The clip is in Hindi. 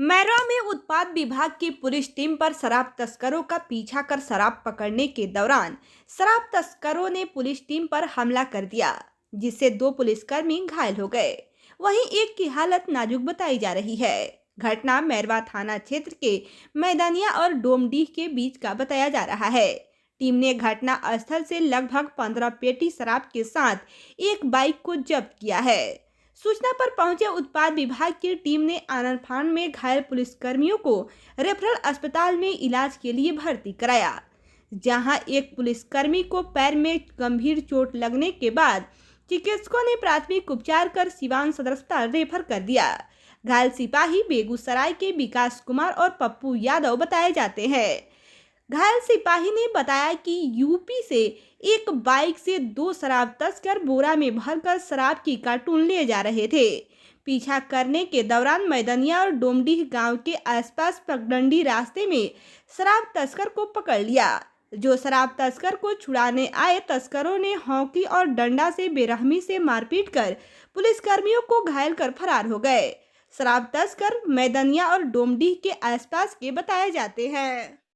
मैरवा में उत्पाद विभाग की पुलिस टीम पर शराब तस्करों का पीछा कर शराब पकड़ने के दौरान शराब तस्करों ने पुलिस टीम पर हमला कर दिया, जिससे 2 पुलिसकर्मी घायल हो गए। वहीं एक की हालत नाजुक बताई जा रही है। घटना मैरवा थाना क्षेत्र के मैदानिया और डोमडीह के बीच का बताया जा रहा है। टीम ने घटना स्थल से लगभग 15 पेटी शराब के साथ एक बाइक को जब्त किया है। सूचना पर पहुंचे उत्पाद विभाग की टीम ने आनन फान में घायल पुलिसकर्मियों को रेफरल अस्पताल में इलाज के लिए भर्ती कराया, जहां एक पुलिसकर्मी को पैर में गंभीर चोट लगने के बाद चिकित्सकों ने प्राथमिक उपचार कर सिवान सदर अस्पताल रेफर कर दिया। घायल सिपाही बेगूसराय के विकास कुमार और पप्पू यादव बताए जाते हैं। घायल सिपाही ने बताया कि यूपी से एक बाइक से 2 शराब तस्कर बोरा में भरकर शराब की कार्टून ले जा रहे थे। पीछा करने के दौरान मैदानिया और डोमडीह गांव के आसपास पगडंडी रास्ते में शराब तस्कर को पकड़ लिया। जो शराब तस्कर को छुड़ाने आए तस्करों ने हॉकी और डंडा से बेरहमी से मारपीट कर पुलिसकर्मियों को घायल कर फरार हो गए। शराब तस्कर मैदानिया और डोमडीह के आसपास के बताए जाते हैं।